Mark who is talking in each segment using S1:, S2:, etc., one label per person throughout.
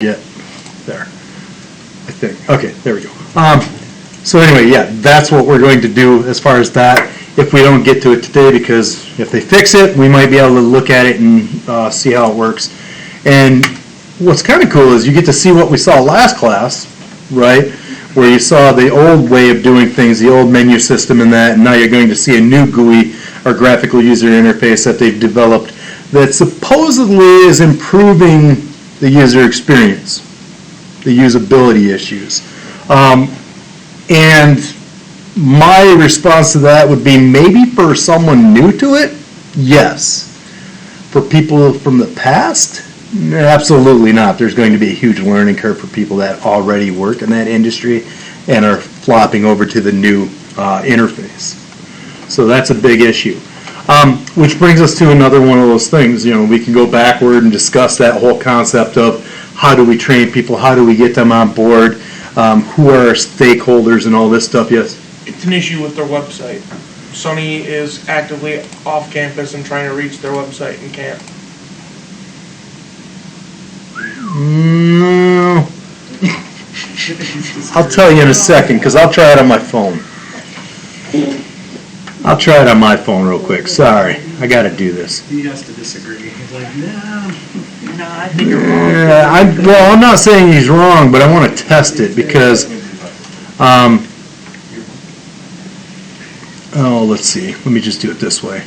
S1: get there, I think. Okay, there we go. So anyway, yeah, that's what we're going to do as far as that. If we don't get to it today, because if they fix it, we might be able to look at it and see how it works. And what's kind of cool is you get to see what we saw last class, right? Where you saw the old way of doing things, the old menu system and that, and now you're going to see a new GUI, or graphical user interface, that they've developed that supposedly is improving the user experience, the usability issues. And my response to that would be, maybe for someone new to it, yes. For people from the past, absolutely not. There's going to be a huge learning curve for people that already work in that industry and are flopping over to the new interface. So that's a big issue. Which brings us to another one of those things. You know, we can go backward and discuss that whole concept of how do we train people, how do we get them on board, who are our stakeholders and all this stuff. Yes?
S2: It's an issue with their website. Sonny is actively off campus and trying to reach their website and can't.
S1: No. I'll tell you in a second, because I'll try it on my phone. I'll try it on my phone real quick. Sorry, I got to do this.
S3: He has to disagree. He's like, no,
S4: I think you're wrong.
S1: Well, I'm not saying he's wrong, but I want to test it because, oh, let's see. Let me just do it this way.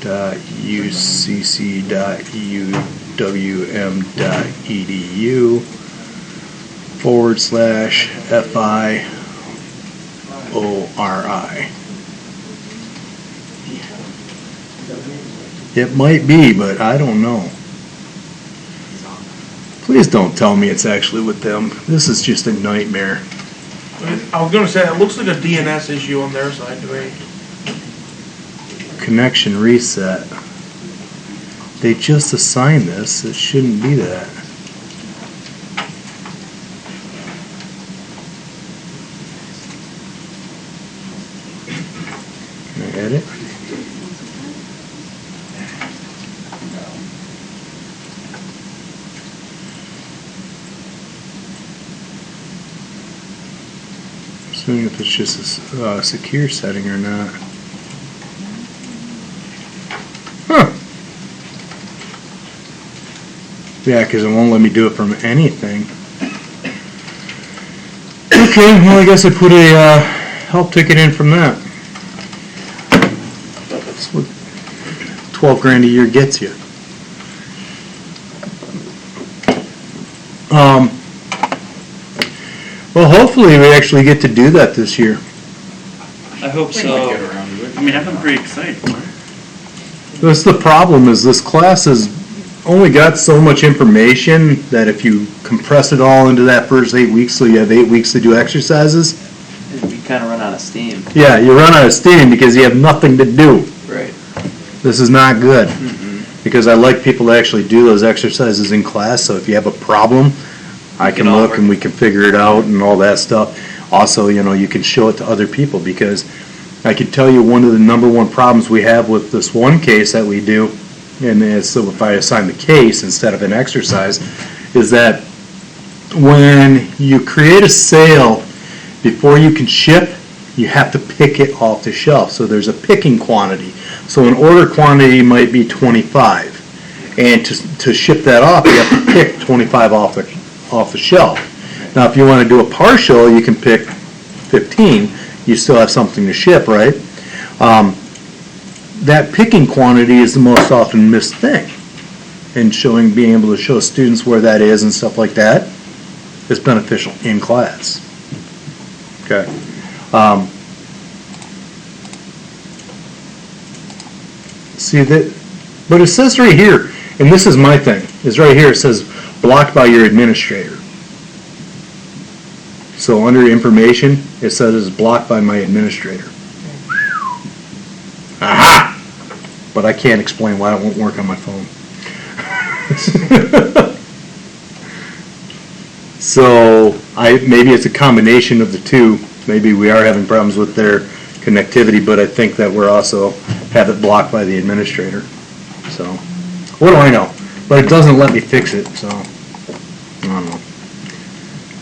S1: ucc.uwm.edu/FIORI. It might be, but I don't know. Please don't tell me it's actually with them. This is just a nightmare.
S2: I was going to say, it looks like a DNS issue on their side to me.
S1: Connection reset. They just assigned this. It shouldn't be that. Can I edit? Assuming if it's just a secure setting or not. Huh. Yeah, because it won't let me do it from anything. Okay, well I guess I put a help ticket in from that. That's what 12 grand a year gets you. Well, hopefully we actually get to do that this year.
S4: I hope so. I mean, I'm pretty excited for it.
S1: That's the problem, is this class has only got so much information that if you compress it all into that first 8 weeks, so you have 8 weeks to do exercises.
S4: You kind of run out of steam.
S1: Yeah, you run out of steam because you have nothing to do.
S4: Right.
S1: This is not good. Because I like people to actually do those exercises in class, so if you have a problem, I can look and we can figure it out and all that stuff. Also, you know, you can show it to other people, because I can tell you one of the #1 problems we have with this one case that we do, and it's, so if I assign the case instead of an exercise, is that when you create a sale, before you can ship, you have to pick it off the shelf. So there's a picking quantity. So an order quantity might be 25. And to ship that off, you have to pick 25 off the shelf. Now, if you want to do a partial, you can pick 15. You still have something to ship, right? That picking quantity is the most often missed thing. And being able to show students where that is and stuff like that is beneficial in class. Okay. See that, but it says right here, and this is my thing, is right here, it says blocked by your administrator. So under information, it says it's blocked by my administrator. Aha! But I can't explain why it won't work on my phone. So maybe it's a combination of the two. Maybe we are having problems with their connectivity, but I think that we're also have it blocked by the administrator. So What do I know? But it doesn't let me fix it, so, I don't know.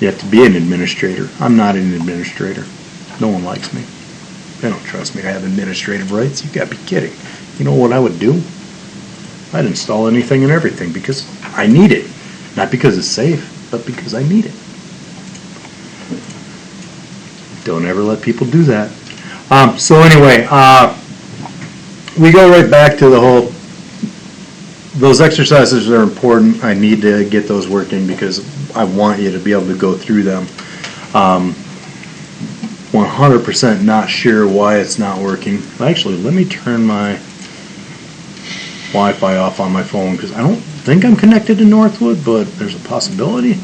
S1: You have to be an administrator. I'm not an administrator. No one likes me. They don't trust me. I have administrative rights. You gotta be kidding. You know what I would do? I'd install anything and everything because I need it. Not because it's safe, but because I need it. Don't ever let people do that. So anyway, we go right back to the whole, those exercises are important. I need to get those working because I want you to be able to go through them. 100% not sure why it's not working. Actually, let me turn my Wi-Fi off on my phone because I don't think I'm connected to Northwood, but there's a possibility.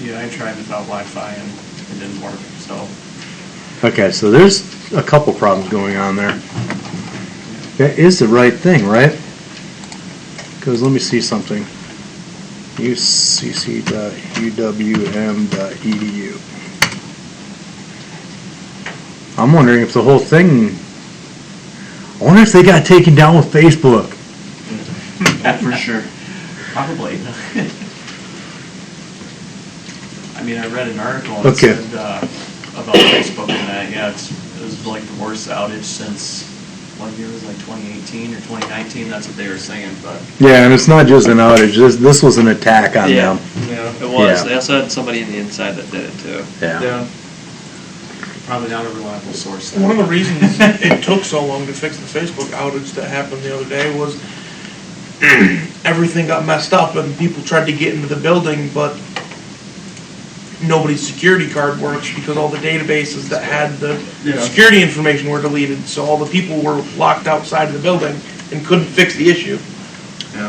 S3: I tried without Wi-Fi and it didn't work, so.
S1: Okay, so there's a couple problems going on there. That is the right thing, right? Because let me see something. ucc.uwm.edu. I'm wondering if the whole thing, I wonder if they got taken down with Facebook.
S4: For sure.
S3: Probably. I mean, I read an article and
S1: Okay.
S3: it said about Facebook and that, yeah, it was like the worst outage since, what year was it, like 2018 or 2019, that's what they were saying, but.
S1: Yeah, and it's not just an outage, this was an attack on
S4: Yeah.
S1: them.
S3: Yeah.
S4: It was.
S1: Yeah.
S4: They also had somebody on the inside that did it too.
S1: Yeah.
S3: Probably not a reliable source.
S2: One of the reasons it took so long to fix the Facebook outage that happened the other day was everything got messed up and people tried to get into the building, but nobody's security card works because all the databases that had the security information were deleted, so all the people were locked outside of the building and couldn't fix the issue.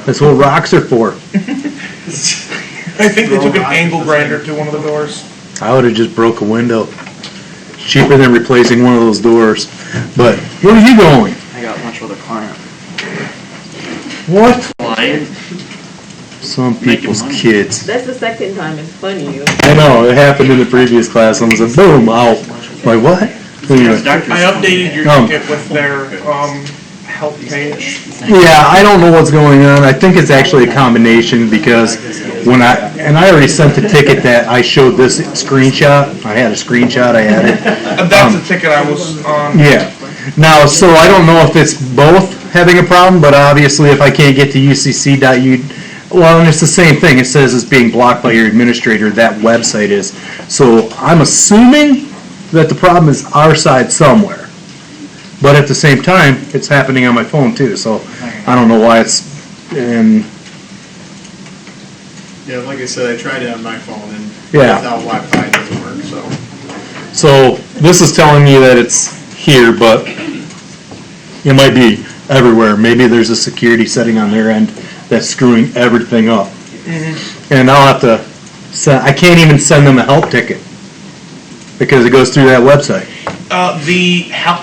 S1: That's what rocks are for.
S2: I think they took an angle grinder to one of the doors.
S1: I would have just broke a window. Cheaper than replacing one of those doors. But where are you going?
S4: I got lunch with a client.
S1: What?
S4: Client?
S1: Some
S4: Making
S1: people's
S4: money.
S1: kids.
S5: That's the second time it's funny.
S1: I know, it happened in the previous class. I was like, boom, out. Like, what? Anyway.
S2: I updated your ticket with their help page.
S1: Yeah, I don't know what's going on. I think it's actually a combination because when I already sent the ticket that I showed this screenshot. I had a screenshot I added.
S2: That's the ticket I was on.
S1: Yeah. Now, so I don't know if it's both having a problem, but obviously if I can't get to ucc.u, well, and it's the same thing. It says it's being blocked by your administrator. That website is. So I'm assuming that the problem is our side somewhere. But at the same time, it's happening on my phone too. So I don't know why it's in.
S3: Yeah, like I said, I tried it on my phone and
S1: Yeah.
S3: without Wi-Fi it doesn't work, so.
S1: So this is telling me that it's here, but it might be everywhere. Maybe there's a security setting on their end that's screwing everything up. And I'll have to send, I can't even send them a help ticket because it goes through that website.
S2: I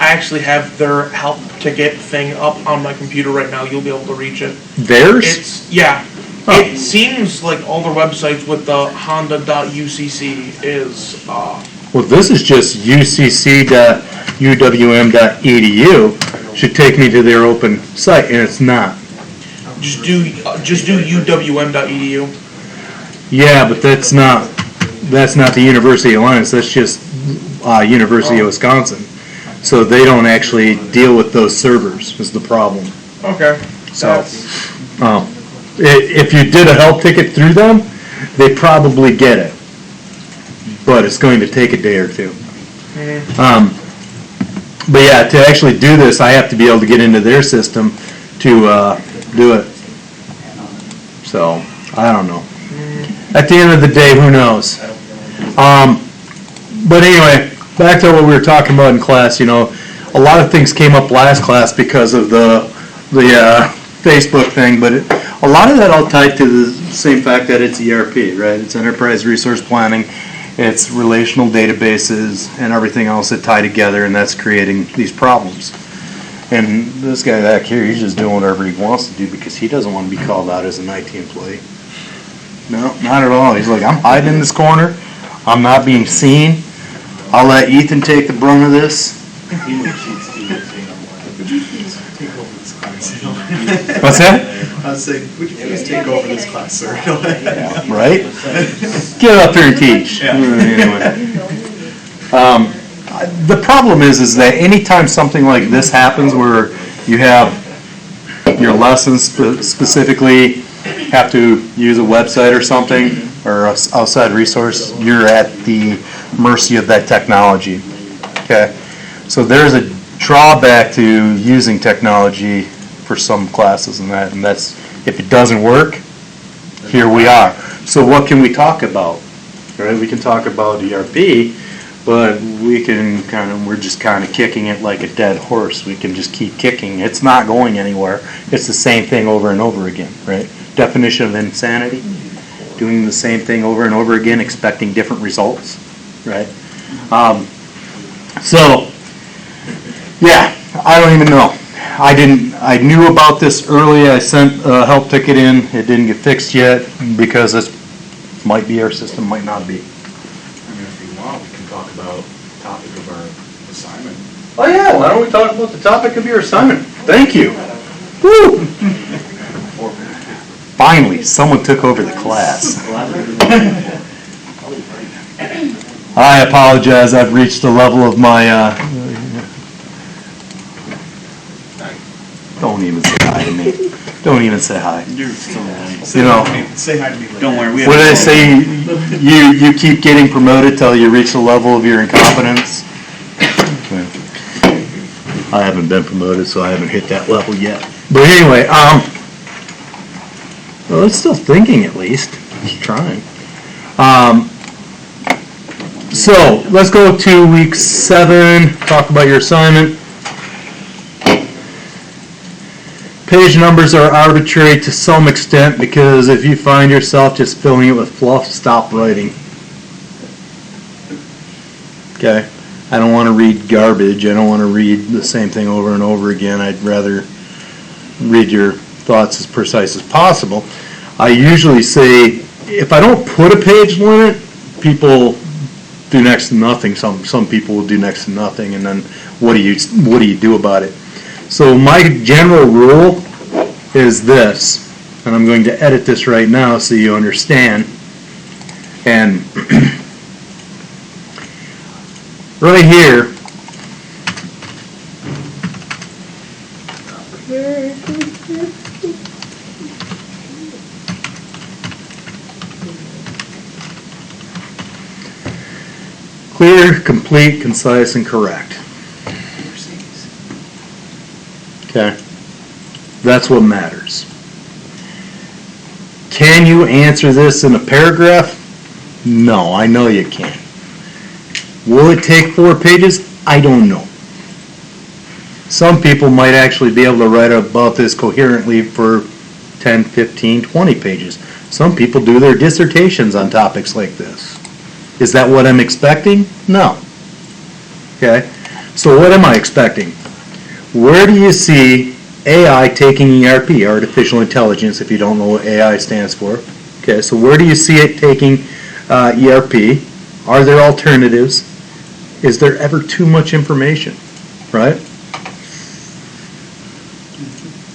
S2: actually have their help ticket thing up on my computer right now. You'll be able to reach it.
S1: Theirs?
S2: It's, yeah.
S1: Oh.
S2: It seems like all the websites with the honda.ucc is,
S1: Well, this is just ucc.uwm.edu. Should take me to their open site, and it's not.
S2: just do uwm.edu.
S1: Yeah, but that's not the University of Alliance. That's just University of Wisconsin. So they don't actually deal with those servers is the problem.
S2: Okay.
S1: So, if you did a help ticket through them, they probably get it. But it's going to take a day or two. But yeah, to actually do this, I have to be able to get into their system to do it. So, I don't know. At the end of the day, who knows? But anyway, back to what we were talking about in class, you know, a lot of things came up last class because of the Facebook thing, but a lot of that all tied to the same fact that it's ERP, right? It's enterprise resource planning, it's relational databases, and everything else that tie together, and that's creating these problems. And this guy back here, he's just doing whatever he wants to do because he doesn't want to be called out as an IT employee. No, not at all. He's like, I'm hiding in this corner. I'm not being seen. I'll let Ethan take the brunt of this.
S6: Would you please take over this class?
S1: What's that?
S6: I was saying, would you please take over this class, sir?
S1: Right? Get up here and teach. Anyway. The problem is that anytime something like this happens where you have your lessons specifically have to use a website or something, or an outside resource, you're at the mercy of that technology. Okay? So there's a drawback to using technology for some classes and that's, if it doesn't work, here we are. So what can we talk about? Right? We can talk about ERP, but we're just kind of kicking it like a dead horse. We can just keep kicking. It's not going anywhere. It's the same thing over and over again, right? Definition of insanity, doing the same thing over and over again, expecting different results, right? So, yeah, I don't even know. I knew about this early. I sent a help ticket in. It didn't get fixed yet because this might be our system, might not be.
S6: I mean, if you want, we can talk about the topic of our assignment.
S1: Oh yeah, why don't we talk about the topic of your assignment? Thank you. Woo! Finally, someone took over the class. I apologize, I've reached the level of my, don't even say hi to me. Don't even say hi.
S4: You're so nice.
S1: You know,
S6: Say hi to me later.
S4: Don't worry, we
S1: what did I
S4: have.
S1: say? You keep getting promoted till you reach the level of your incompetence? I haven't been promoted, so I haven't hit that level yet. But anyway, well, it's still thinking at least. It's trying. So, let's go to week 7, talk about your assignment. Page numbers are arbitrary to some extent because if you find yourself just filling it with fluff, stop writing. Okay? I don't want to read garbage. I don't want to read the same thing over and over again. I'd rather read your thoughts as precise as possible. I usually say, if I don't put a page limit, people do next to nothing. Some people will do next to nothing, and then what do you do about it? So my general rule is this, and I'm going to edit this right now so you understand. And right here, clear, complete, concise, and correct. Okay? That's what matters. Can you answer this in a paragraph? No, I know you can't. Will it take 4 pages? I don't know. Some people might actually be able to write about this coherently for 10, 15, 20 pages. Some people do their dissertations on topics like this. Is that what I'm expecting? No. Okay? So what am I expecting? Where do you see AI taking ERP, artificial intelligence, if you don't know what AI stands for? Okay, so where do you see it taking ERP? Are there alternatives? Is there ever too much information? Right?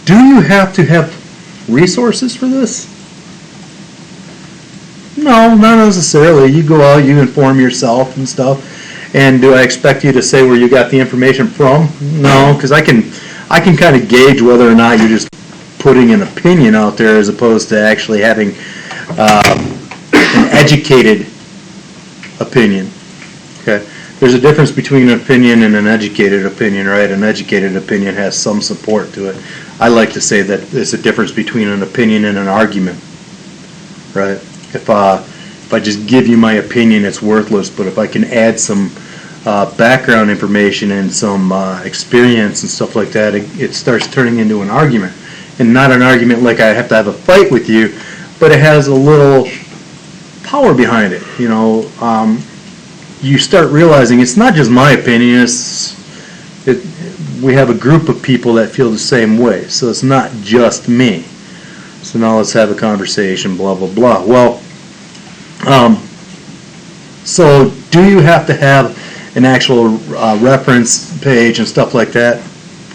S1: Do you have to have resources for this? No, not necessarily. You go out, you inform yourself and stuff. And do I expect you to say where you got the information from? No, because I can kind of gauge whether or not you're just putting an opinion out there as opposed to actually having an educated opinion. Okay, there's a difference between an opinion and an educated opinion, right? An educated opinion has some support to it. I like to say that there's a difference between an opinion and an argument, right? If I just give you my opinion, it's worthless. But if I can add some background information and some experience and stuff like that, it starts turning into an argument. And not an argument like I have to have a fight with you, but it has a little power behind it. You know, you start realizing it's not just my opinion. We have a group of people that feel the same way, so it's not just me. So now let's have a conversation, blah, blah, blah. Well, so do you have to have an actual reference page and stuff like that?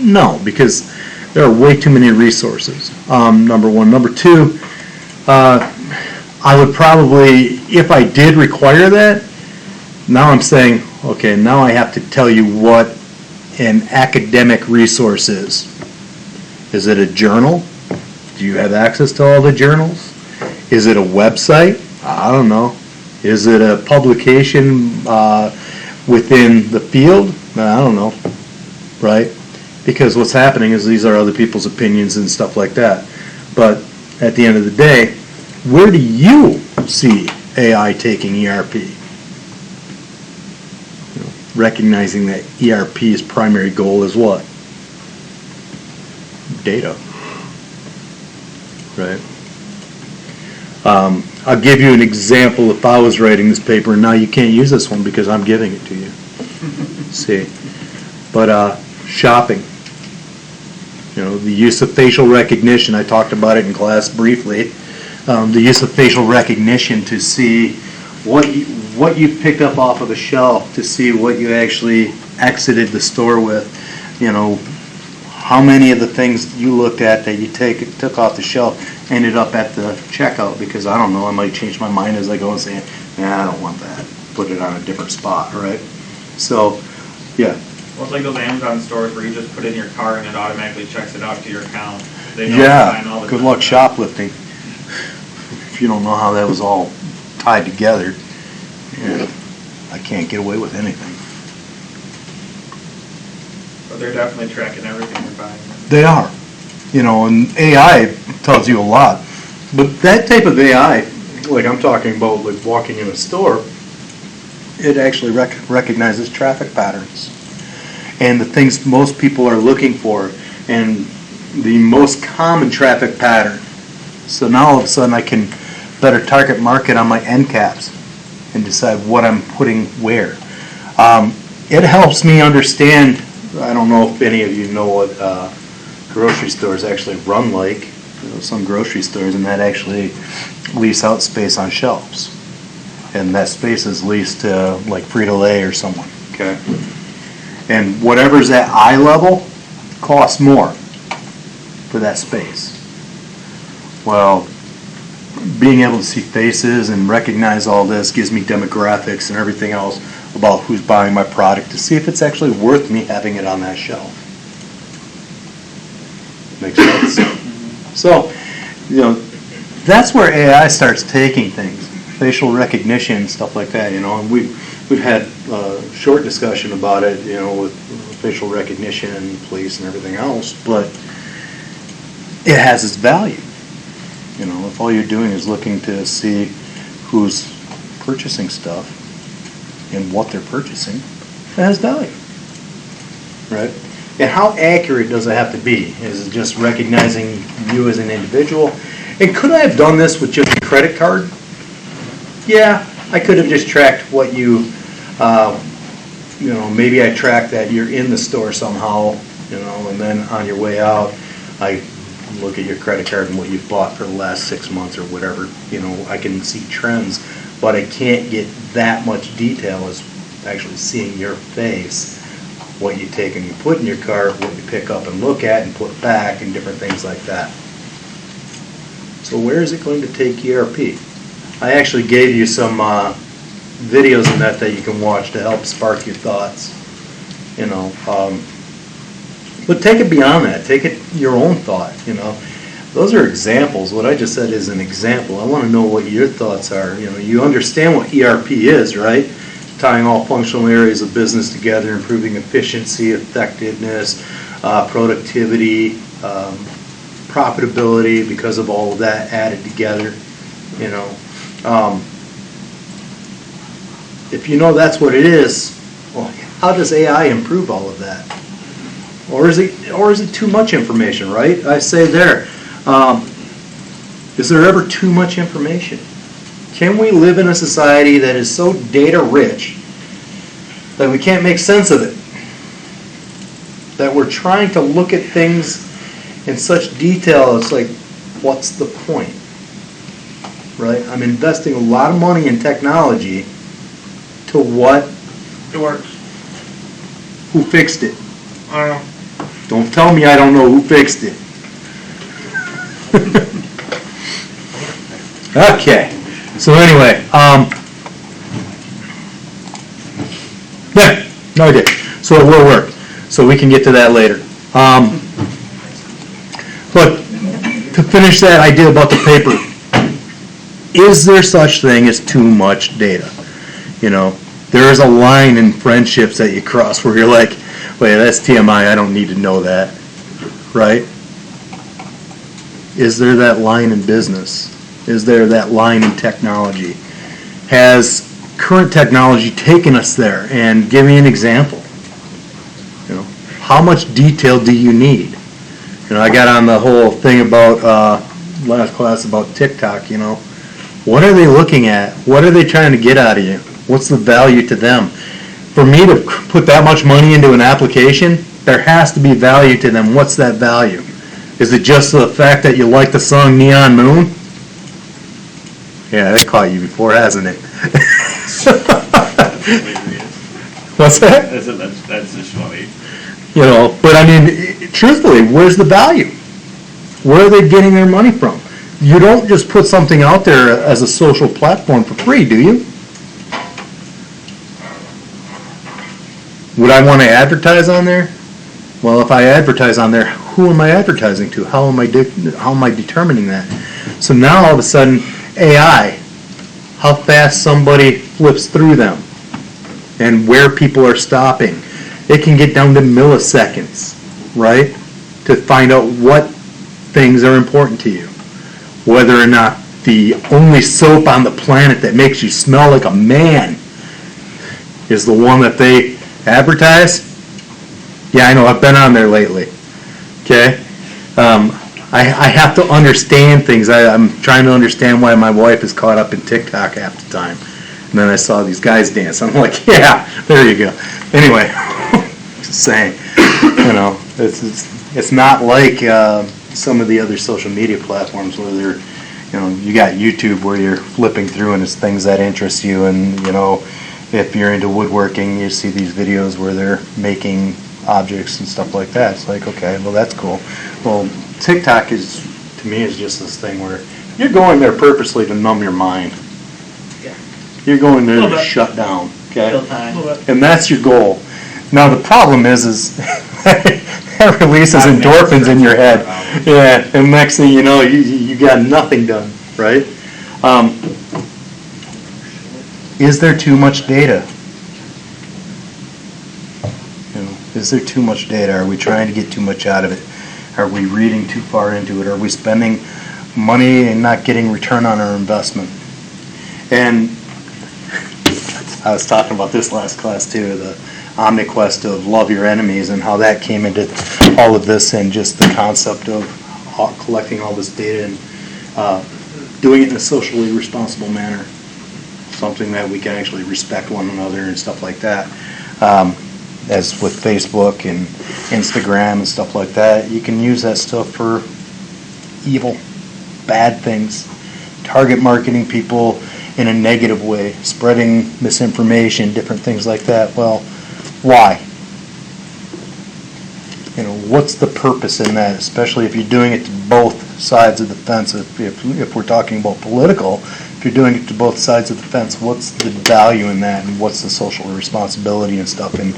S1: No, because there are way too many resources, number one. Number two, I would probably, if I did require that, now I'm saying, okay, now I have to tell you what an academic resource is. Is it a journal? Do you have access to all the journals? Is it a website? I don't know. Is it a publication within the field? I don't know, right? Because what's happening is these are other people's opinions and stuff like that. But at the end of the day, where do you see AI taking ERP? Recognizing that ERP's primary goal is what? Data. Right? I'll give you an example if I was writing this paper, and now you can't use this one because I'm giving it to you. See? But shopping. The use of facial recognition, I talked about it in class briefly. The use of facial recognition to see what you picked up off of a shelf, to see what you actually exited the store with. How many of the things you looked at that you took off the shelf ended up at the checkout, because I don't know, I might change my mind as I go and say, nah, I don't want that. Put it on a different spot, right? So, yeah.
S7: Well, it's like those Amazon stores where you just put in your car and it automatically checks it out to your account. They know it's fine all the
S1: Good
S7: time.
S1: luck shoplifting. If you don't know how that was all tied together, I can't get away with anything.
S7: But they're definitely tracking everything you're buying.
S1: They are. And AI tells you a lot. But that type of AI, like I'm talking about, like walking in a store, it actually recognizes traffic patterns and the things most people are looking for and the most common traffic pattern. So now all of a sudden I can better target market on my end caps and decide what I'm putting where. It helps me understand, I don't know if any of you know what grocery stores actually run like. Some grocery stores, and that actually lease out space on shelves. And that space is leased to like Frito-Lay or someone, okay? And whatever's at eye level costs more for that space. Well, being able to see faces and recognize all this gives me demographics and everything else about who's buying my product to see if it's actually worth me having it on that shelf. Makes sense? So, that's where AI starts taking things, facial recognition, stuff like that, and we've had a short discussion about it, with facial recognition and police and everything else, but it has its value. If all you're doing is looking to see who's purchasing stuff and what they're purchasing, it has value, right? And how accurate does it have to be? Is it just recognizing you as an individual? And could I have done this with just a credit card? Yeah, I could have just tracked what you, maybe I tracked that you're in the store somehow, and then on your way out, I look at your credit card and what you've bought for the last 6 months or whatever. I can see trends, but I can't get that much detail as actually seeing your face, what you take and you put in your cart, what you pick up and look at and put back, and different things like that. So where is it going to take ERP? I actually gave you some videos in that you can watch to help spark your thoughts. But take it beyond that. Take it your own thought. Those are examples. What I just said is an example. I want to know what your thoughts are. You understand what ERP is, right? Tying all functional areas of business together, improving efficiency, effectiveness, productivity, profitability, because of all of that added together. If you know that's what it is, well, how does AI improve all of that? Or is it too much information, right? I say there, is there ever too much information? Can we live in a society that is so data rich that we can't make sense of it? That we're trying to look at things in such detail, it's like, what's the point? Right? I'm investing a lot of money in technology to what?
S2: It works.
S1: Who fixed it?
S2: I don't know.
S1: Don't tell me I don't know who fixed it. Okay, so anyway, yeah, no, I did. So it will work. So we can get to that later. But to finish that idea about the paper, is there such thing as too much data? You know, there is a line in friendships that you cross where you're like, wait, that's TMI, I don't need to know that, right? Is there that line in business? Is there that line in technology? Has current technology taken us there? And give me an example. You know, how much detail do you need? You know, I got on the whole thing about, last class about TikTok, you know. What are they looking at? What are they trying to get out of you? What's the value to them? For me to put that much money into an application, there has to be value to them. What's that value? Is it just the fact that you like the song Neon Moon? Yeah, that caught you before, hasn't it? What's that?
S3: That's just funny.
S1: You know, but I mean, truthfully, where's the value? Where are they getting their money from? You don't just put something out there as a social platform for free, do you? Would I want to advertise on there? Well, if I advertise on there, who am I advertising to? How am I determining that? So now all of a sudden, AI, how fast somebody flips through them and where people are stopping. It can get down to milliseconds, right? To find out what things are important to you. Whether or not the only soap on the planet that makes you smell like a man is the one that they advertise. Yeah, I know, I've been on there lately. Okay? I have to understand things. I'm trying to understand why my wife is caught up in TikTok half the time. And then I saw these guys dance. I'm like, yeah, there you go. Anyway, just saying, you know, it's not like some of the other social media platforms where they're, you know, you got YouTube where you're flipping through and it's things that interest you, and, you know, if you're into woodworking, you see these videos where they're making objects and stuff like that. It's like, okay, well, that's cool. Well, TikTok is, to me, is just this thing where you're going there purposely to numb your mind.
S5: Yeah.
S1: You're going there
S2: Little
S1: to
S2: bit.
S1: shut down, okay?
S4: Kill time.
S1: And that's your goal. Now, the problem is that releases endorphins in your head. Yeah, and next thing you know, you got nothing done, right? Is there too much data? You know, is there too much data? Are we trying to get too much out of it? Are we reading too far into it? Are we spending money and not getting return on our investment? And I was talking about this last class too, the omniquest of love your enemies and how that came into all of this, and just the concept of collecting all this data and doing it in a socially responsible manner. Something that we can actually respect one another and stuff like that. As with Facebook and Instagram and stuff like that, you can use that stuff for evil, bad things. Target marketing people in a negative way, spreading misinformation, different things like that. Well, why? You know, what's the purpose in that, especially if you're doing it to both sides of the fence? If we're talking about political, if you're doing it to both sides of the fence, what's the value in that, and what's the social responsibility and stuff in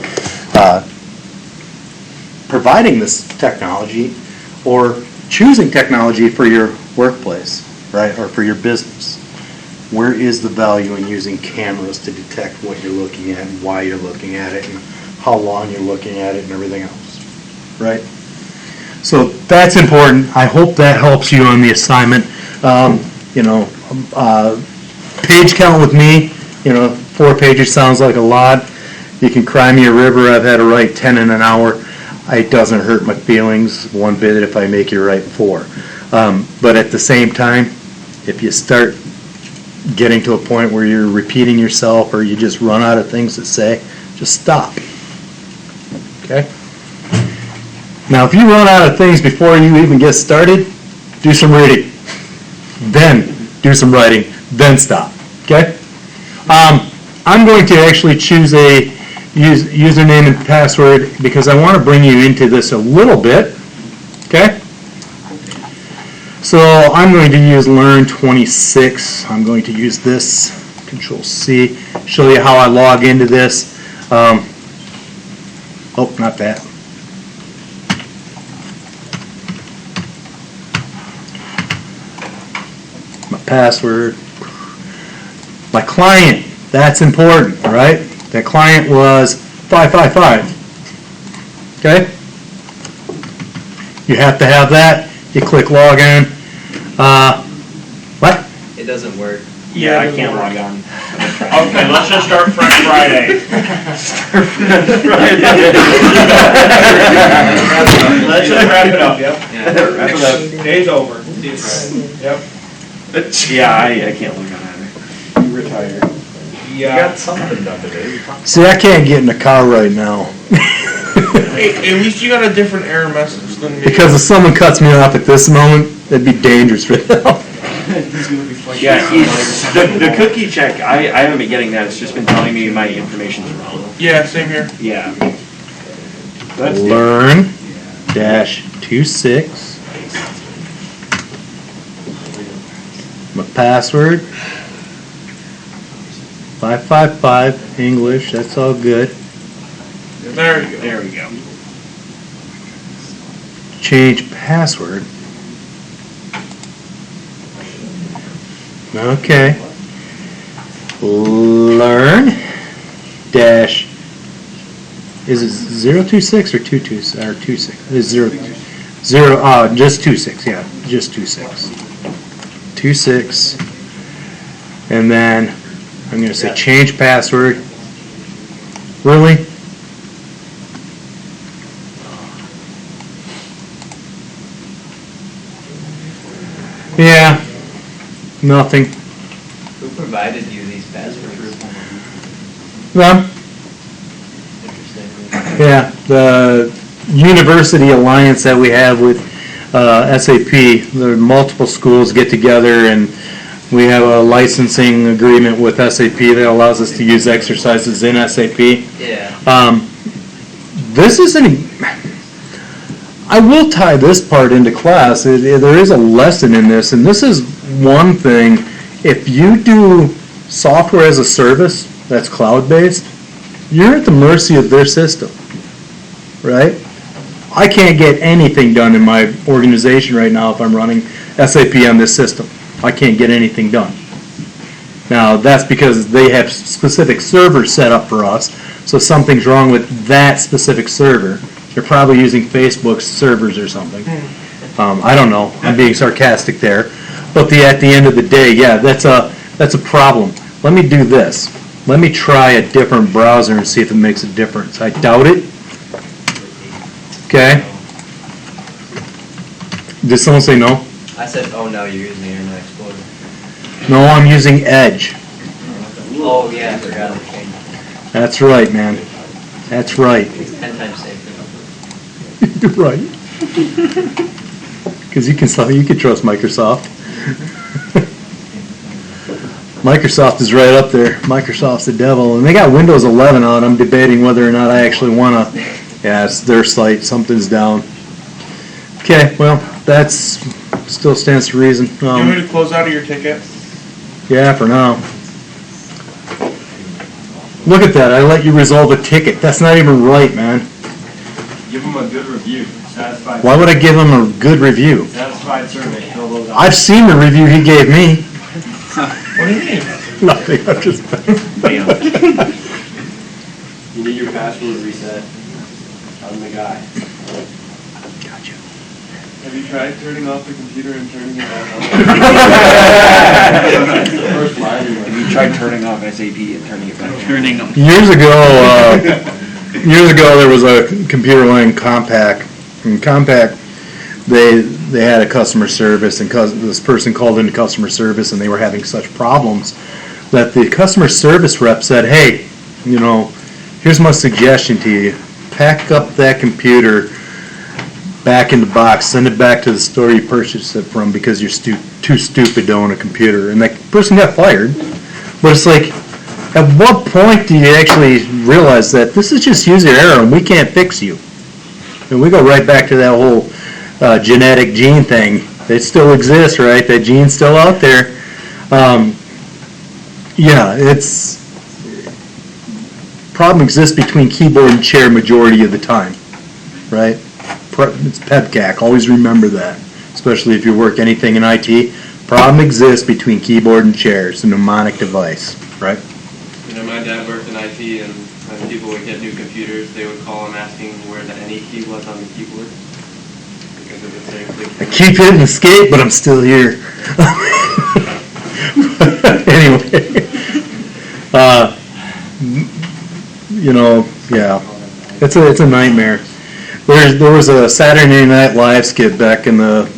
S1: providing this technology or choosing technology for your workplace, right, or for your business? Where is the value in using cameras to detect what you're looking at and why you're looking at it and how long you're looking at it and everything else, right? So that's important. I hope that helps you on the assignment. You know, page count with me, you know, 4 pages sounds like a lot. You can cry me a river. I've had to write 10 in an hour. It doesn't hurt my feelings one bit if I make you write 4. But at the same time, if you start getting to a point where you're repeating yourself or you just run out of things to say, just stop. Okay? Now, if you run out of things before you even get started, do some reading. Then do some writing. Then stop. Okay? I'm going to actually choose a username and password, because I want to bring you into this a little bit, okay? So I'm going to use Learn 26. I'm going to use this, Control C, show you how I log into this. Oh, not that. My password. My client, that's important, right? That client was 555. Okay? You have to have that. You click login. What?
S8: It doesn't work.
S4: Yeah, I can't log on.
S7: Okay, let's just start Fresh Friday. Let's just wrap it up, yep.
S8: Yeah.
S7: Day's over. Yep.
S4: Yeah, I can't log on either.
S6: You retired. You
S7: Yeah.
S6: got something done today.
S1: See, I can't get in the car right now.
S2: Hey, at least you got a different error message than me.
S1: Because if someone cuts me off at this moment, it'd be dangerous for them.
S4: Yeah, the cookie check, I haven't been getting that, it's just been telling me my information's wrong.
S2: Yeah, same here.
S4: Yeah. That's
S1: Learn dash 26. My password 555 English. That's all good.
S2: There you go.
S4: There we go.
S1: Change password. Okay. Learn dash. Is it 026 or 26 or 26? It's 0. Just 26. Yeah, just 26. 26. And then I'm going to say change password. Really? Yeah. Nothing.
S8: Who provided you these passwords?
S1: Well,
S8: Interesting.
S1: yeah, the university alliance that we have with SAP, there are multiple schools get together and we have a licensing agreement with SAP that allows us to use exercises in SAP.
S8: Yeah.
S1: This isn't, I will tie this part into class. There is a lesson in this, and this is one thing. If you do software as a service that's cloud-based, you're at the mercy of their system, right? I can't get anything done in my organization right now if I'm running SAP on this system. I can't get anything done. Now, that's because they have specific servers set up for us, so if something's wrong with that specific server, they're probably using Facebook's servers or something. I don't know. I'm being sarcastic there. But at the end of the day, yeah, that's a problem. Let me do this. Let me try a different browser and see if it makes a difference. I doubt it. Okay. Did someone say no?
S8: I said, oh no, you're using Internet Explorer.
S1: No, I'm using Edge.
S8: Oh yeah, I forgot to change.
S1: That's right, man. That's right.
S8: It's 10 times safer.
S1: You're right. Because you can trust Microsoft. Microsoft is right up there. Microsoft's the devil, and they got Windows 11 out. I'm debating whether or not I actually want to. Yeah, it's their site. Something's down. Okay, well, that's still stands to reason.
S2: You want me to close out of your ticket?
S1: Yeah, for now. Look at that. I let you resolve a ticket. That's not even right, man.
S7: Give them a good review, satisfied.
S1: Why would I give him a good review?
S7: Satisfied survey, fill those out.
S1: I've seen the review he gave me.
S2: What do you mean?
S1: Nothing. I'm just.
S4: You need your password reset. I'm the guy.
S1: Gotcha.
S3: Have you tried turning off the computer and turning it back on?
S4: Have you tried turning off SAP and turning it back on? Turning them.
S1: Years ago, there was a computer line Compaq. And Compaq, they had a customer service, and this person called into customer service, and they were having such problems that the customer service rep said, "Hey, here's my suggestion to you: pack up that computer back in the box, send it back to the store you purchased it from because you're too stupid to own a computer." And that person got fired. But it's like, At what point do you actually realize that this is just user error and we can't fix you? And we go right back to that whole genetic gene thing. It still exists, right? That gene's still out there. Yeah, problem exists between keyboard and chair majority of the time, right? It's PEBCAC, always remember that, especially if you work anything in IT. Problem exists between keyboard and chair. It's a mnemonic device, right?
S9: You know, my dad worked in IT, and when people would get new computers, they would call him asking where the any key was on the keyboard. Because it would say click.
S1: I keep hitting escape, but I'm still here. Anyway, you know, yeah, it's a nightmare. There was a Saturday Night Live skit back in the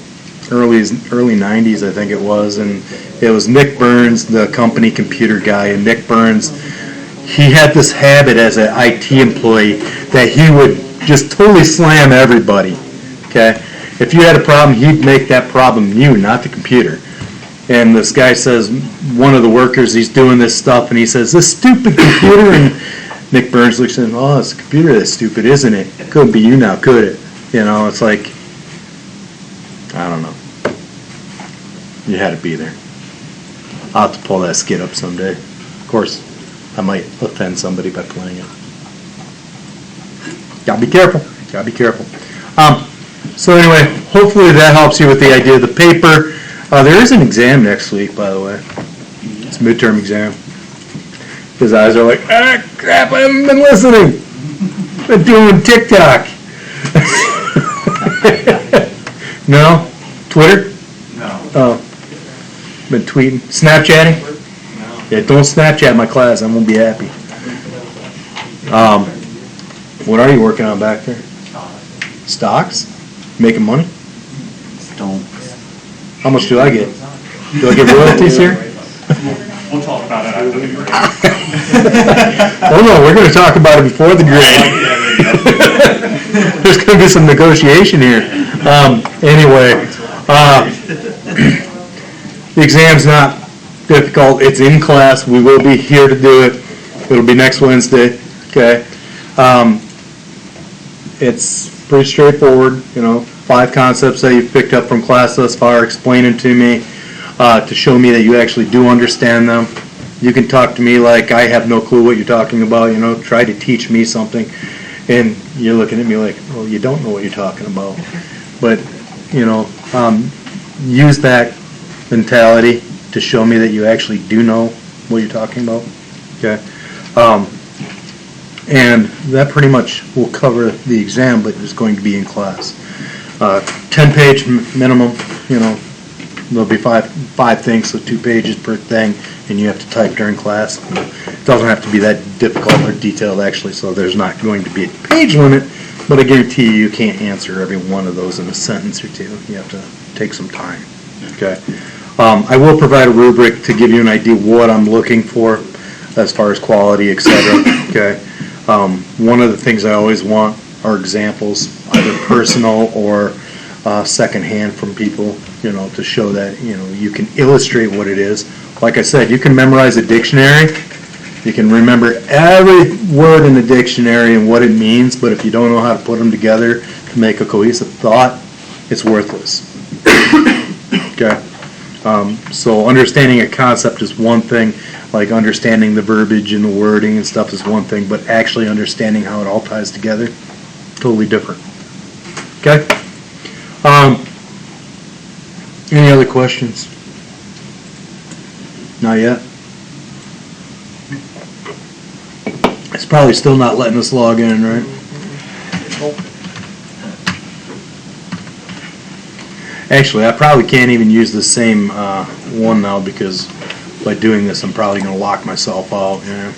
S1: early 90s, I think it was, and it was Nick Burns, the company computer guy, and Nick Burns, he had this habit as an IT employee that he would just totally slam everybody, okay? If you had a problem, he'd make that problem you, not the computer. And this guy says, one of the workers, he's doing this stuff, and he says, this stupid computer, and Nick Burns looks at him, oh, it's the computer that's stupid, isn't it? It couldn't be you now, could it? You know, it's like, I don't know. You had to be there. I'll have to pull that skit up someday. Of course, I might offend somebody by playing it. Gotta be careful. Gotta be careful. So anyway, hopefully that helps you with the idea of the paper. There is an exam next week, by the way. It's a midterm exam. His eyes are like, ah, crap, I haven't been listening. I've been doing TikTok. No? Twitter?
S7: No.
S1: Oh. Been tweeting. Snapchatting?
S7: No.
S1: Yeah, don't Snapchat my class. I won't be happy. What are you working on back there? Stocks? Making money?
S3: Don't.
S1: How much do I get? Do I get royalties here?
S7: We'll talk about it after the grade.
S1: Oh no, we're going to talk about it before the grade. There's going to be some negotiation here. Anyway, the exam's not difficult. It's in class. We will be here to do it. It'll be next Wednesday. Okay. It's pretty straightforward. You know, 5 concepts that you've picked up from class thus far. Explain them to me to show me that you actually do understand them. You can talk to me like I have no clue what you're talking about. You know, try to teach me something, and you're looking at me like, well, you don't know what you're talking about. But you know, use that mentality to show me that you actually do know what you're talking about. Okay. And that pretty much will cover the exam, but it's going to be in class. 10-page minimum, you know, there'll be five things, so 2 pages per thing, and you have to type during class. It doesn't have to be that difficult or detailed, actually, so there's not going to be a page limit, but I guarantee you can't answer every one of those in a sentence or two. You have to take some time, okay? I will provide a rubric to give you an idea what I'm looking for as far as quality, etc., okay? One of the things I always want are examples, either personal or secondhand from people, you know, to show that, you know, you can illustrate what it is. Like I said, you can memorize a dictionary, you can remember every word in the dictionary and what it means, but if you don't know how to put them together to make a cohesive thought, it's worthless. Okay? So understanding a concept is one thing, like understanding the verbiage and the wording and stuff is one thing, but actually understanding how it all ties together, totally different. Okay? Any other questions? Not yet? It's probably still not letting us log in, right? Actually, I probably can't even use the same one now because by doing this, I'm probably going to lock myself out. Yeah.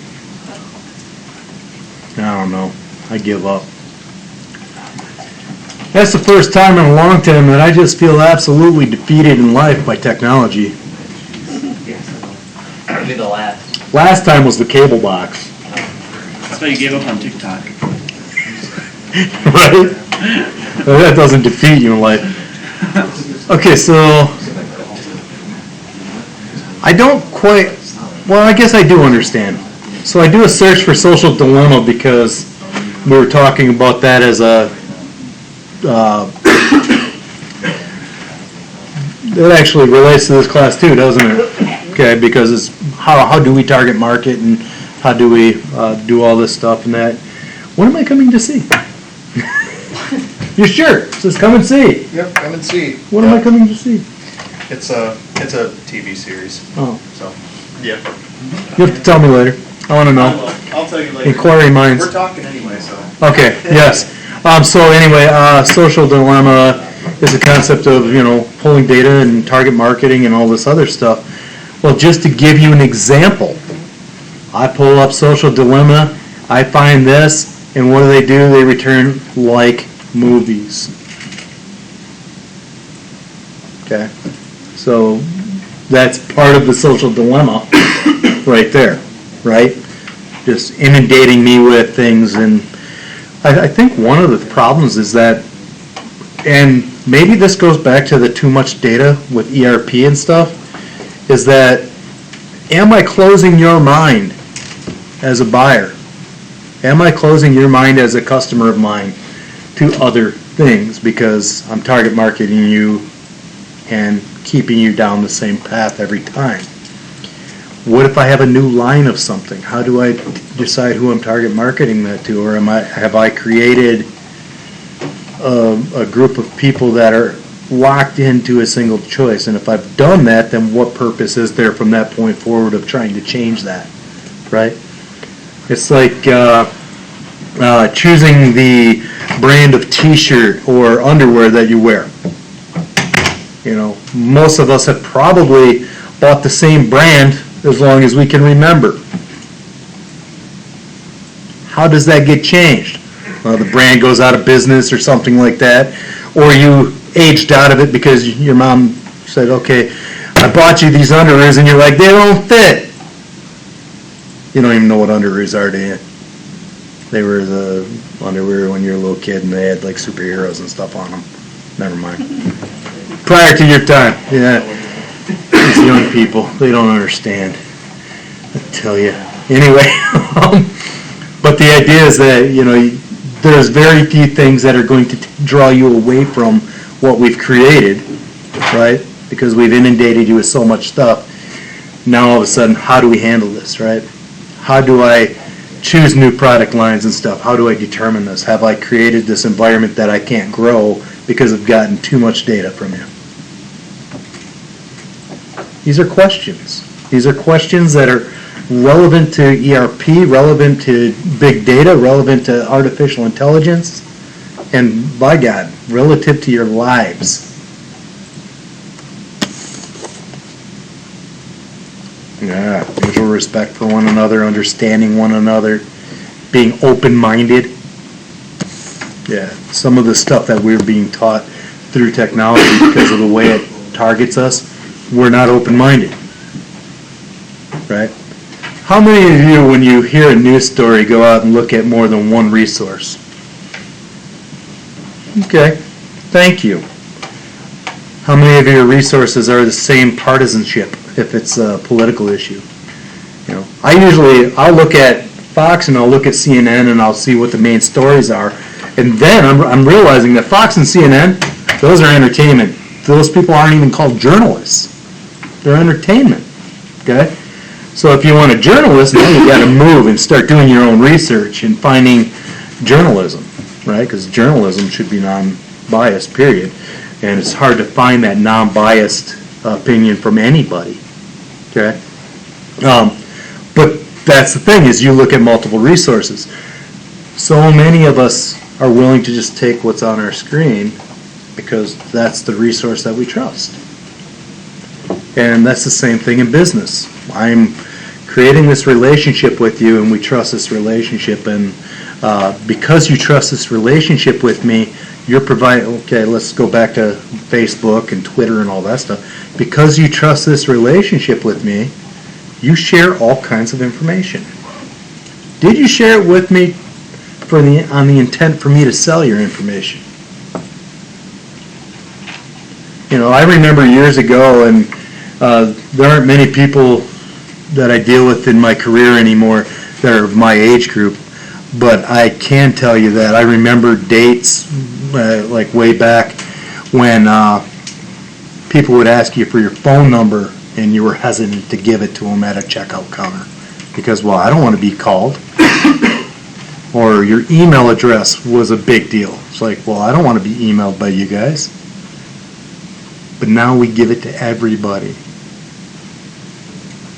S1: I don't know. I give up. That's the first time in a long time that I just feel absolutely defeated in life by technology.
S8: It'll be the last.
S1: Last time was the cable box.
S3: That's why you gave up on TikTok.
S1: Right? Well, that doesn't defeat you in life. Okay, so I don't quite, well, I guess I do understand. So I do a search for social dilemma because we were talking about that as a, it actually relates to this class too, doesn't it? Okay, because it's how do we target market and how do we do all this stuff and that. What am I coming to see? You sure? It says come and see.
S10: Yep, come and see.
S1: What am I coming to see?
S10: It's a TV series,
S1: Oh,
S10: so, yeah.
S1: you have to tell me later. I want to know.
S10: I'll tell you later.
S1: Inquiry minds.
S10: We're talking anyway, so.
S1: Okay, yes. So anyway, social dilemma is a concept of, pulling data and target marketing and all this other stuff. Well, just to give you an example, I pull up social dilemma, I find this, and what do? They return like movies. Okay, so that's part of the social dilemma right there, right? Just inundating me with things, and I think one of the problems is that, and maybe this goes back to the too much data with ERP and stuff, is that am I closing your mind as a buyer? Am I closing your mind as a customer of mine to other things because I'm target marketing you and keeping you down the same path every time? What if I have a new line of something? How do I decide who I'm target marketing that to? Or have I created a group of people that are locked into a single choice? And if I've done that, then what purpose is there from that point forward of trying to change that, right? It's like choosing the brand of t-shirt or underwear that you wear. Most of us have probably bought the same brand as long as we can remember. How does that get changed? The brand goes out of business or something like that, or you aged out of it because your mom said, okay, I bought you these underwears, and you're like, they don't fit. You don't even know what underwears are, do you? They were the underwear when you were a little kid and they had like superheroes and stuff on them. Never mind. Prior to your time, yeah. These young people, they don't understand. I tell you. Anyway, but the idea is that, there's very few things that are going to draw you away from what we've created, right? Because we've inundated you with so much stuff. Now all of a sudden, how do we handle this, right? How do I choose new product lines and stuff? How do I determine this? Have I created this environment that I can't grow because I've gotten too much data from you? These are questions. These are questions that are relevant to ERP, relevant to big data, relevant to artificial intelligence, and by God, relative to your lives. Yeah, mutual respect for one another, understanding one another, being open-minded. Yeah, some of the stuff that we're being taught through technology because of the way it targets us, we're not open-minded, right? How many of you, when you hear a news story, go out and look at more than one resource? Okay, thank you. How many of your resources are the same partisanship if it's a political issue? I'll look at Fox and I'll look at CNN and I'll see what the main stories are, and then I'm realizing that Fox and CNN, those are entertainment. Those people aren't even called journalists. They're entertainment. Okay? So if you want a journalist, now you got to move and start doing your own research and finding journalism, right? Because journalism should be non-biased, period. And it's hard to find that non-biased opinion from anybody. Okay? But that's the thing, is you look at multiple resources. So many of us are willing to just take what's on our screen because that's the resource that we trust. And that's the same thing in business. I'm creating this relationship with you and we trust this relationship, and because you trust this relationship with me, you're providing, okay, let's go back to Facebook and Twitter and all that stuff. Because you trust this relationship with me, you share all kinds of information. Did you share it with me on the intent for me to sell your information? I remember years ago, and there aren't many people that I deal with in my career anymore that are my age group, but I can tell you that I remember dates, like way back when people would ask you for your phone number and you were hesitant to give it to them at a checkout counter because, well, I don't want to be called. Or your email address was a big deal. It's like, well, I don't want to be emailed by you guys. But now we give it to everybody.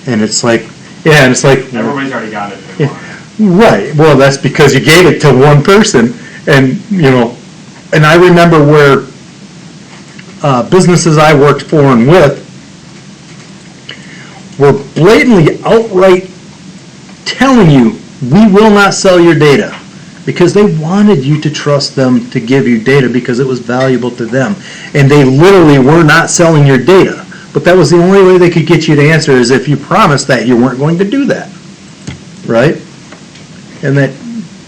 S1: And it's like, yeah, and it's like...
S7: Everybody's already got it.
S1: Right. Well, that's because you gave it to one person. And, you know, and I remember where businesses I worked for and with were blatantly outright telling you, we will not sell your data, because they wanted you to trust them to give you data because it was valuable to them. And they literally were not selling your data. But that was the only way they could get you to answer, is if you promised that you weren't going to do that. Right? And that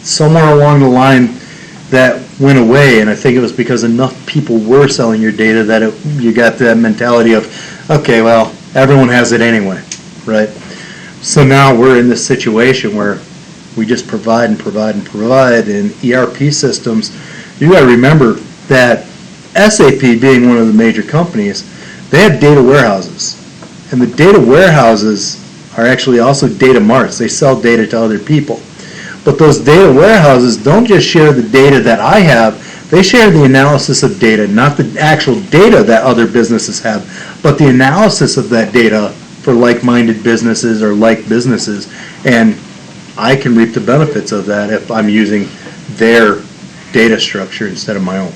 S1: somewhere along the line that went away, and I think it was because enough people were selling your data that you got that mentality of, okay, well, everyone has it anyway, right? So now we're in this situation where we just provide and provide and provide, and ERP systems, you got to remember that SAP, being one of the major companies, they have data warehouses. And the data warehouses are actually also data marts. They sell data to other people. But those data warehouses don't just share the data that I have, they share the analysis of data, not the actual data that other businesses have, but the analysis of that data for like-minded businesses or like businesses. And I can reap the benefits of that if I'm using their data structure instead of my own.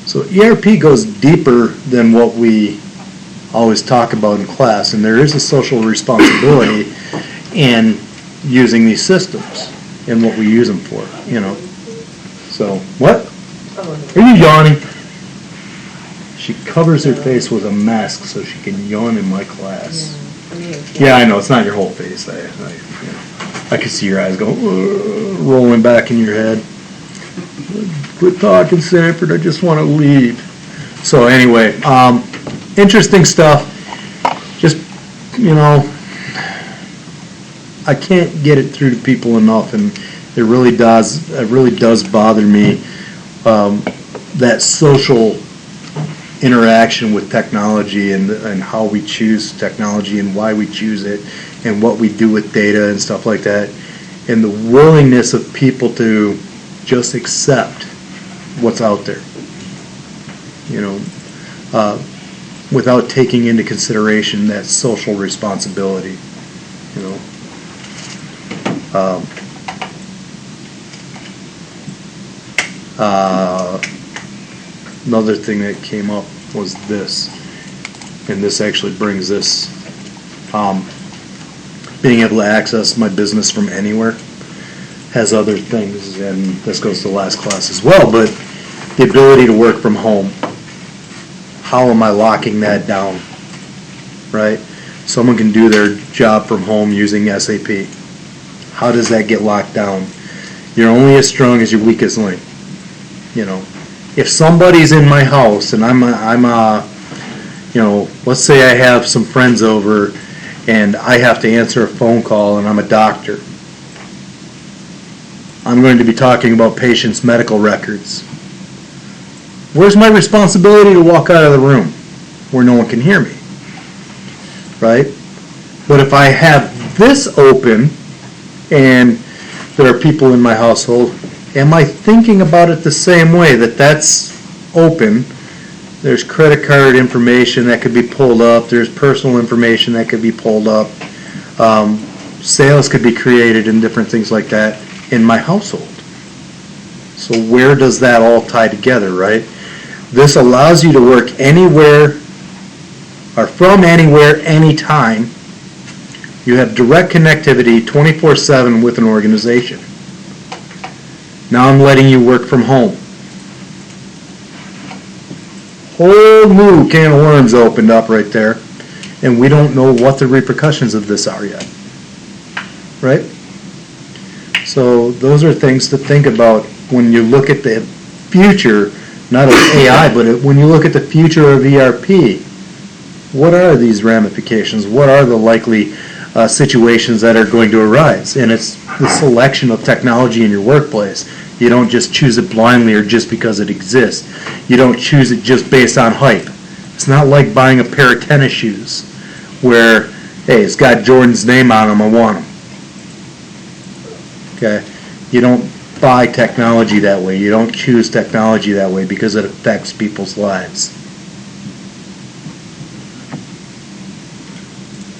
S1: So ERP goes deeper than what we always talk about in class, and there is a social responsibility in using these systems and what we use them for, you know. So, what? Are you yawning? She covers her face with a mask so she can yawn in my class. Yeah, I know, it's not your whole face. I can see your eyes go rolling back in your head. Quit talking, Sanford, I just want to leave. So anyway, interesting stuff. Just, you know, I can't get it through to people enough, and it really does bother me, that social interaction with technology and how we choose technology and why we choose it and what we do with data and stuff like that, and the willingness of people to just accept what's out there, you know, without taking into consideration that social responsibility, you know. Another thing that came up was this, and this actually brings this, being able to access my business from anywhere has other things, and this goes to the last class as well, but the ability to work from home. How am I locking that down, right? Someone can do their job from home using SAP. How does that get locked down? You're only as strong as your weakest link, you know. If somebody's in my house and you know, let's say I have some friends over and I have to answer a phone call and I'm a doctor. I'm going to be talking about patients' medical records. Where's my responsibility to walk out of the room where no one can hear me, right? But if I have this open and there are people in my household, am I thinking about it the same way, that that's open? There's credit card information that could be pulled up. There's personal information that could be pulled up. Sales could be created and different things like that in my household. So where does that all tie together, right? This allows you to work anywhere or from anywhere, anytime. You have direct connectivity 24/7 with an organization. Now I'm letting you work from home. Whole new can of worms opened up right there, and we don't know what the repercussions of this are yet, right? So those are things to think about when you look at the future, not of AI, but when you look at the future of ERP. What are these ramifications? What are the likely situations that are going to arise. And it's the selection of technology in your workplace. You don't just choose it blindly or just because it exists. You don't choose it just based on hype. It's not like buying a pair of tennis shoes where, hey, it's got Jordan's name on them, I want them. Okay? You don't buy technology that way. You don't choose technology that way because it affects people's lives.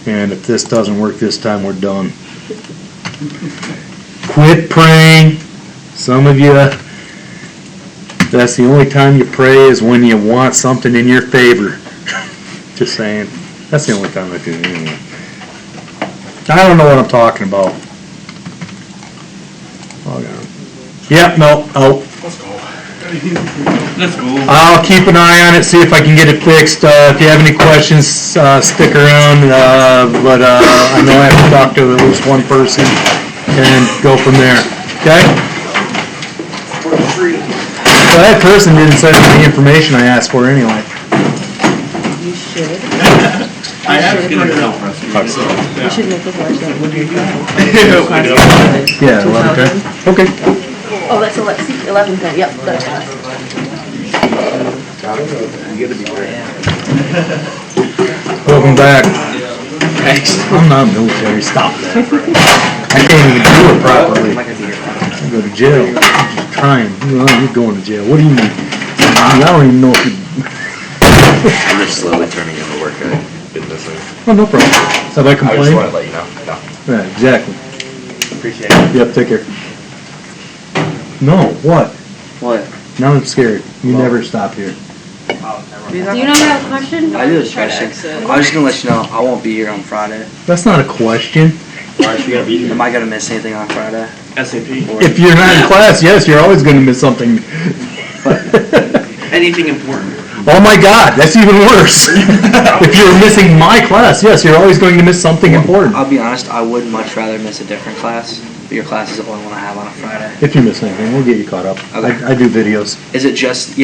S1: And if this doesn't work this time, we're done. Quit praying. Some of you, that's the only time you pray is when you want something in your favor. Just saying. That's the only time I do it anyway. I don't know what I'm talking about. Hold on. Yep, no, oh.
S3: Let's go.
S1: I'll keep an eye on it, see if I can get it fixed. If you have any questions, stick around. But I know I have to talk to at least one person and go from there. Okay? So that person didn't send me the information I asked for anyway.
S5: You should.
S3: I have to get a bill for us.
S5: You should make us watch that one.
S1: Yeah, 11:10. Okay.
S5: Oh, that's 11:10, yep, that's fine.
S1: Welcome back. Thanks. I'm not military. Stop that. I can't even do it properly. I go to jail. I'm just trying. You're going to jail. What do you mean? I don't even know if you...
S11: I'm just slowly turning into work. I've been missing.
S1: Oh, no problem. Have I
S11: I just
S1: complained?
S11: want to let you know. No.
S1: Yeah, exactly.
S11: Appreciate it.
S1: Yep, take care. No, what?
S4: What?
S1: Now I'm scared. You never stop here.
S12: Do you know have a question?
S4: I do have a question. I was just gonna let you know, I won't be here on Friday.
S1: That's not a question.
S4: Why aren't you gonna be here? Am I gonna miss anything on Friday?
S3: SAP.
S1: If you're not in class, yes, you're always going to miss something.
S3: Anything important.
S1: Oh my God, that's even worse. If you're missing my class, yes, you're always going to miss something important.
S4: I'll be honest, I would much rather miss a different class, but your class is the only one I have on a Friday.
S1: If you miss anything, we'll get you caught up.
S4: Okay.
S1: I do videos.
S4: Is it just, yeah,